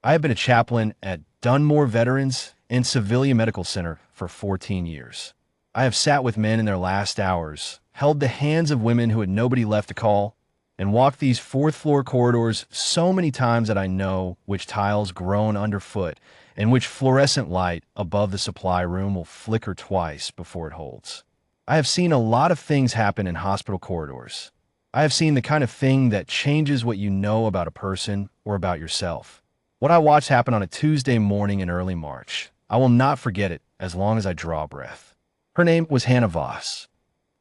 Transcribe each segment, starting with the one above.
I have been a chaplain at Dunmore Veterans and Civilian Medical Center for 14 years. I have sat with men in their last hours, held the hands of women who had nobody left to call, and walked these fourth-floor corridors so many times that I know which tiles groan underfoot and which fluorescent light above the supply room will flicker twice before it holds. I have seen a lot of things happen in hospital corridors. I have seen the kind of thing that changes what you know about a person or about yourself. What I watched happen on a Tuesday morning in early March, I will not forget it as long as I draw a breath. Her name was Hannah Voss.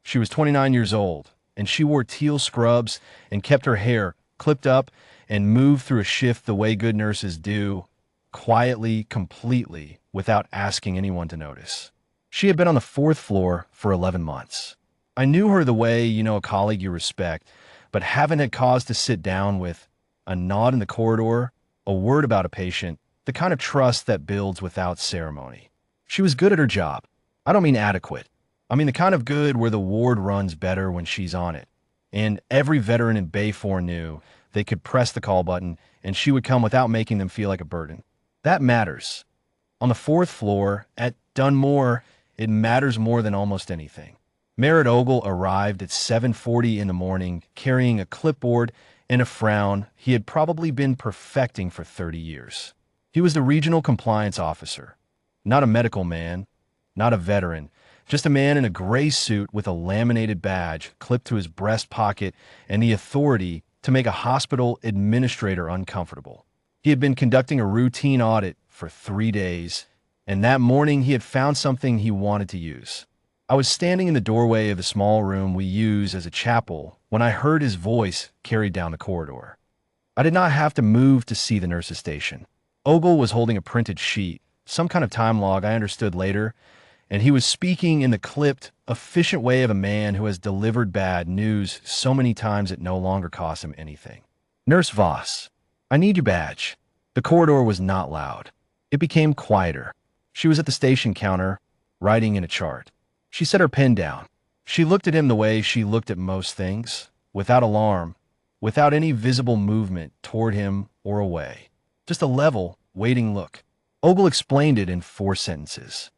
She was 29 years old, and she wore teal scrubs and kept her hair clipped up and moved through a shift the way good nurses do, quietly, completely, without asking anyone to notice. She had been on the fourth floor for 11 months. I knew her the way you know a colleague you respect, but haven't had cause to sit down with a nod in the corridor, a word about a patient, the kind of trust that builds without ceremony. She was good at her job. I don't mean adequate. I mean the kind of good where the ward runs better when she's on it. And every veteran in Bay 4 knew they could press the call button and she would come without making them feel like a burden. That matters. On the fourth floor, at Dunmore, it matters more than almost anything. Merritt Ogle arrived at 7:40 in the morning, carrying a clipboard and a frown he had probably been perfecting for 30 years. He was the regional compliance officer, not a medical man, not a veteran, just a man in a gray suit with a laminated badge clipped to his breast pocket and the authority to make a hospital administrator uncomfortable. He had been conducting a routine audit for 3 days, and that morning he had found something he wanted to use. I was standing in the doorway of the small room we use as a chapel when I heard his voice carried down the corridor. I did not have to move to see the nurse's station. Ogle was holding a printed sheet, some kind of time log I understood later, and he was speaking in the clipped, efficient way of a man who has delivered bad news so many times it no longer costs him anything. Nurse Voss, I need your badge. The corridor was not loud. It became quieter. She was at the station counter, writing in a chart. She set her pen down. She looked at him the way she looked at most things, without alarm, without any visible movement toward him or away. Just a level, waiting look. Ogle explained it in 4 sentences.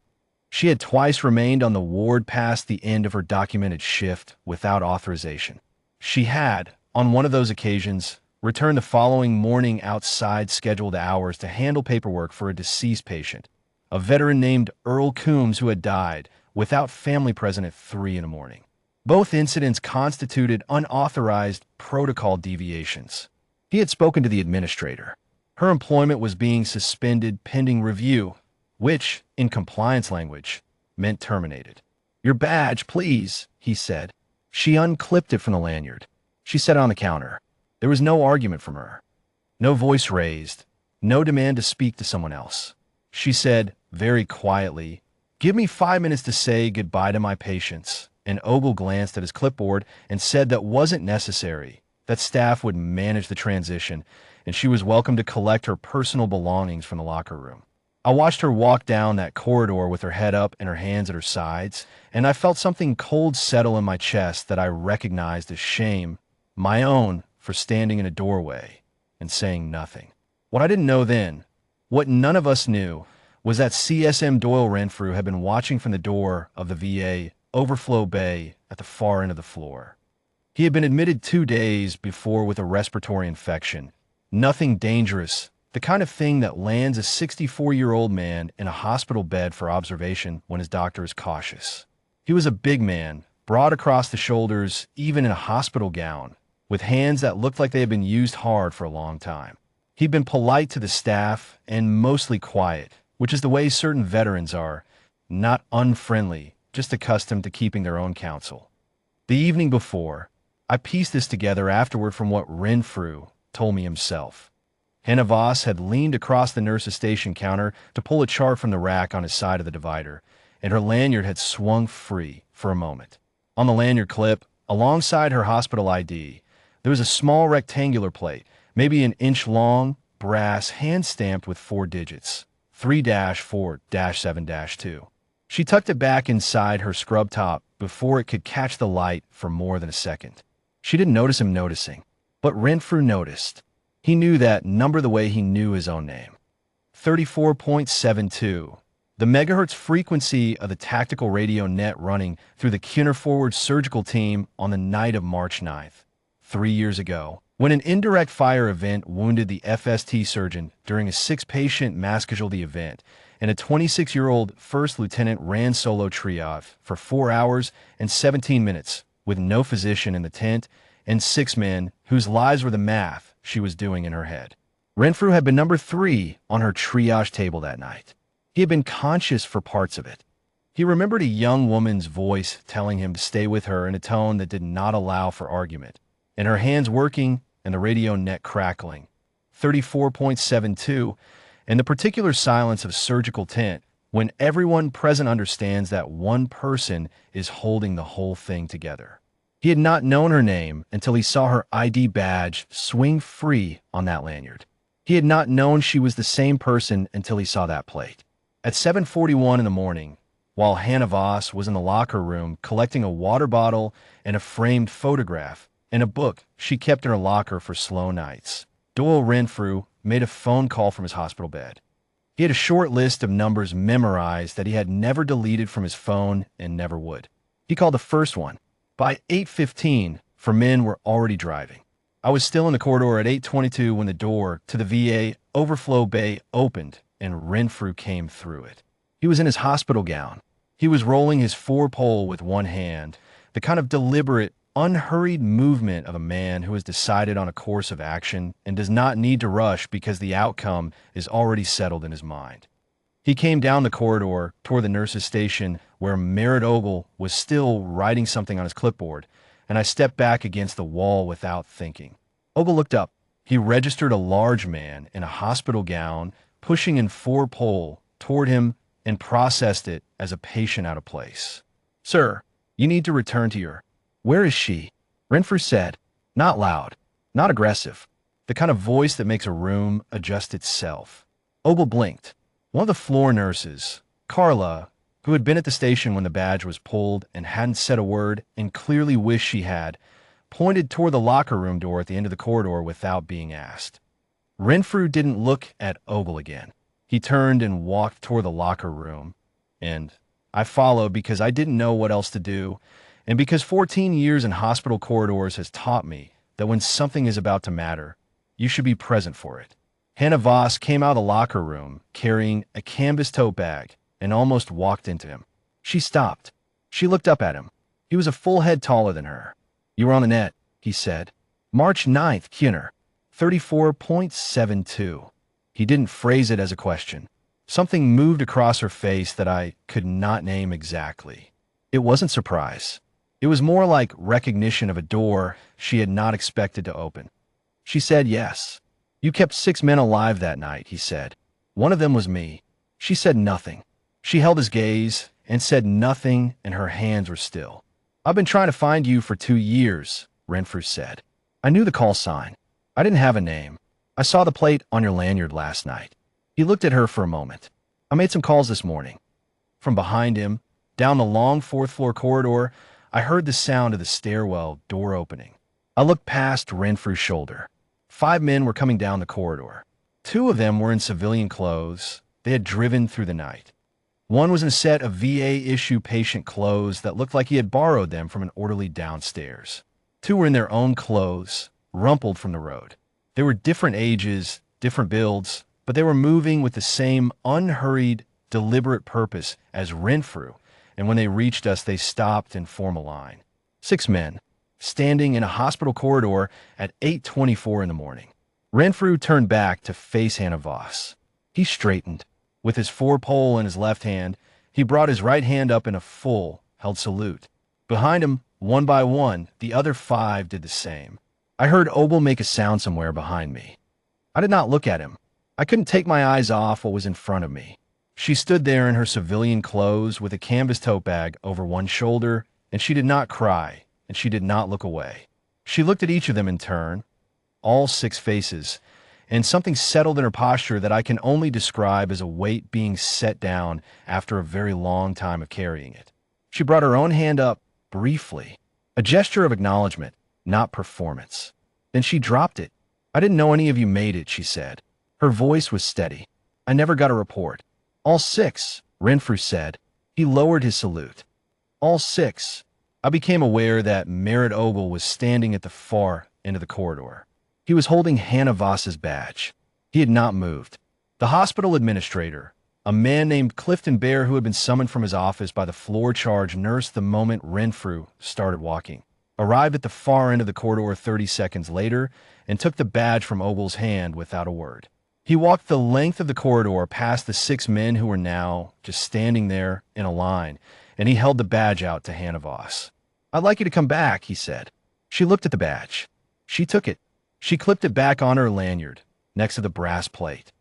She had twice remained on the ward past the end of her documented shift without authorization. She had, on one of those occasions, returned the following morning outside scheduled hours to handle paperwork for a deceased patient, a veteran named Earl Coombs who had died, without family present at 3 in the morning. Both incidents constituted unauthorized protocol deviations. He had spoken to the administrator. Her employment was being suspended pending review, which, in compliance language, meant terminated. Your badge, please, he said. She unclipped it from the lanyard. She set it on the counter. There was no argument from her. No voice raised. No demand to speak to someone else. She said, very quietly, "Give me 5 minutes to say goodbye to my patients." And Ogle glanced at his clipboard and said that wasn't necessary, that staff would manage the transition, and she was welcome to collect her personal belongings from the locker room. I watched her walk down that corridor with her head up and her hands at her sides, and I felt something cold settle in my chest that I recognized as shame, my own, for standing in a doorway and saying nothing. What I didn't know then, what none of us knew, was that CSM Doyle Renfrew had been watching from the door of the VA overflow bay at the far end of the floor. He had been admitted 2 days before with a respiratory infection. Nothing dangerous, the kind of thing that lands a 64-year-old man in a hospital bed for observation when his doctor is cautious. He was a big man, broad across the shoulders, even in a hospital gown, with hands that looked like they had been used hard for a long time. He'd been polite to the staff and mostly quiet, which is the way certain veterans are, not unfriendly, just accustomed to keeping their own counsel. The evening before, I pieced this together afterward from what Renfrew told me himself. Hannah Voss had leaned across the nurse's station counter to pull a chart from the rack on his side of the divider, and her lanyard had swung free for a moment. On the lanyard clip, alongside her hospital ID, there was a small rectangular plate, maybe an inch long, brass, hand-stamped with 4 digits. 3-4-7-2. She tucked it back inside her scrub top before it could catch the light for more than a second. She didn't notice him noticing, but Renfrew noticed. He knew that number the way he knew his own name. 34.72. The megahertz frequency of the tactical radio net running through the counter-forward surgical team on the night of March 9th, 3 years ago, when an indirect fire event wounded the FST surgeon during a 6-patient mass casualty event, and a 26-year-old first lieutenant ran solo triage for 4 hours and 17 minutes with no physician in the tent and 6 men whose lives were the math she was doing in her head. Renfrew had been number 3 on her triage table that night. He had been conscious for parts of it. He remembered a young woman's voice telling him to stay with her in a tone that did not allow for argument, and her hands working and the radio net crackling. 34.72, and the particular silence of surgical tent when everyone present understands that one person is holding the whole thing together. He had not known her name until he saw her ID badge swing free on that lanyard. He had not known she was the same person until he saw that plate. At 7:41 in the morning, while Hannah Voss was in the locker room collecting a water bottle and a framed photograph and a book she kept in her locker for slow nights, Doyle Renfrew made a phone call from his hospital bed. He had a short list of numbers memorized that he had never deleted from his phone and never would. He called the first one. By 8:15, for men were already driving. I was still in the corridor at 8:22 when the door to the VA overflow bay opened and Renfrew came through it. He was in his hospital gown. He was rolling his 4-pole with one hand, the kind of deliberate, unhurried movement of a man who has decided on a course of action and does not need to rush because the outcome is already settled in his mind. He came down the corridor toward the nurse's station where Merritt Ogle was still writing something on his clipboard, and I stepped back against the wall without thinking. Ogle looked up. He registered a large man in a hospital gown pushing in 4-pole toward him and processed it as a patient out of place. "Sir, you need to return to your—" "Where is she?" Renfrew said, not loud, not aggressive, the kind of voice that makes a room adjust itself. Ogle blinked. One of the floor nurses, Carla, who had been at the station when the badge was pulled and hadn't said a word and clearly wished she had, pointed toward the locker room door at the end of the corridor without being asked. Renfrew didn't look at Ogle again. He turned and walked toward the locker room, and I followed because I didn't know what else to do, and because 14 years in hospital corridors has taught me that when something is about to matter, you should be present for it. Hannah Voss came out of the locker room carrying a canvas tote bag and almost walked into him. She stopped. She looked up at him. He was a full head taller than her. "You were on the net," he said. "March 9th, Kuhner. 34.72. He didn't phrase it as a question. Something moved across her face that I could not name exactly. It wasn't surprise. It was more like recognition of a door she had not expected to open. She said yes. "You kept 6 men alive that night," he said. "One of them was me." She said nothing. She held his gaze and said nothing, and her hands were still. "I've been trying to find you for 2 years," Renfrew said. "I knew the call sign. I didn't have a name. I saw the plate on your lanyard last night." He looked at her for a moment. "I made some calls this morning." From behind him, down the long 4th-floor corridor, I heard the sound of the stairwell door opening. I looked past Renfrew's shoulder. 5 men were coming down the corridor. 2 of them were in civilian clothes. They had driven through the night. One was in a set of VA-issue patient clothes that looked like he had borrowed them from an orderly downstairs. 2 were in their own clothes, rumpled from the road. They were different ages, different builds, but they were moving with the same unhurried, deliberate purpose as Renfrew, and when they reached us, they stopped and formed a line. 6 men, standing in a hospital corridor at 8:24 in the morning. Renfrew turned back to face Hannah Voss. He straightened. With his 4-pole in his left hand, he brought his right hand up in a full, held salute. Behind him, one by one, the other 5 did the same. I heard Ogle make a sound somewhere behind me. I did not look at him. I couldn't take my eyes off what was in front of me. She stood there in her civilian clothes with a canvas tote bag over one shoulder, and she did not cry, and she did not look away. She looked at each of them in turn, all 6 faces, and something settled in her posture that I can only describe as a weight being set down after a very long time of carrying it. She brought her own hand up briefly, a gesture of acknowledgement, not performance. Then she dropped it. I didn't know any of you made it, she said. Her voice was steady. I never got a report. All six, Renfrew said. He lowered his salute. All six. I became aware that Merritt Ogle was standing at the far end of the corridor. He was holding Hannah Voss's badge. He had not moved. The hospital administrator, a man named Clifton Bear who had been summoned from his office by the floor charge nurse the moment Renfrew started walking, arrived at the far end of the corridor 30 seconds later and took the badge from Ogle's hand without a word. He walked the length of the corridor past the six men who were now just standing there in a line, and he held the badge out to Hannah Voss. I'd like you to come back, he said. She looked at the badge. She took it. She clipped it back on her lanyard, next to the brass plate.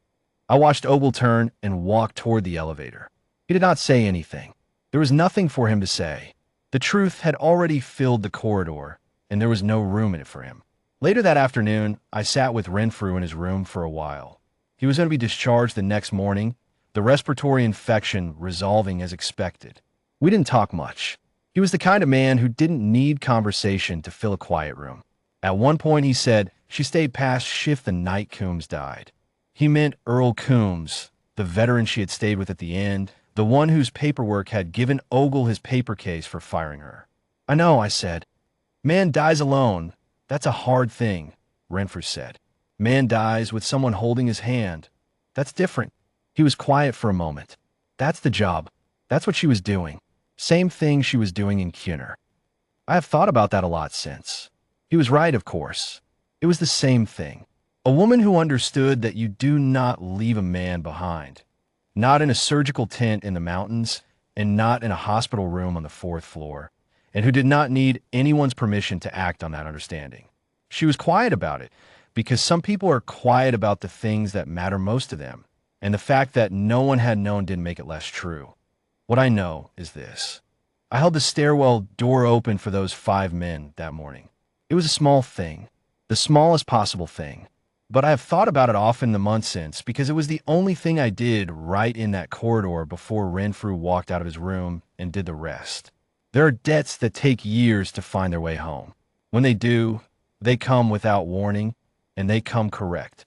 I watched Ogle turn and walk toward the elevator. He did not say anything. There was nothing for him to say. The truth had already filled the corridor, and there was no room in it for him. Later that afternoon, I sat with Renfrew in his room for a while. He was going to be discharged the next morning, the respiratory infection resolving as expected. We didn't talk much. He was the kind of man who didn't need conversation to fill a quiet room. At one point he said she stayed past shift the night Coombs died. He meant Earl Coombs, the veteran she had stayed with at the end, the one whose paperwork had given Ogle his paper case for firing her. I know, I said. Man dies alone. That's a hard thing, Renfrew said. Man dies with someone holding his hand. That's different. He was quiet for a moment. That's the job. That's what she was doing. Same thing she was doing in Cunner. I have thought about that a lot since. He was right, of course. It was the same thing. A woman who understood that you do not leave a man behind. Not in a surgical tent in the mountains, and not in a hospital room on the 4th floor, and who did not need anyone's permission to act on that understanding. She was quiet about it, because some people are quiet about the things that matter most to them, and the fact that no one had known didn't make it less true. What I know is this. I held the stairwell door open for those 5 men that morning. It was a small thing, the smallest possible thing, but I have thought about it often the months since because it was the only thing I did right in that corridor before Renfrew walked out of his room and did the rest. There are debts that take years to find their way home. When they do, they come without warning, and they come correct.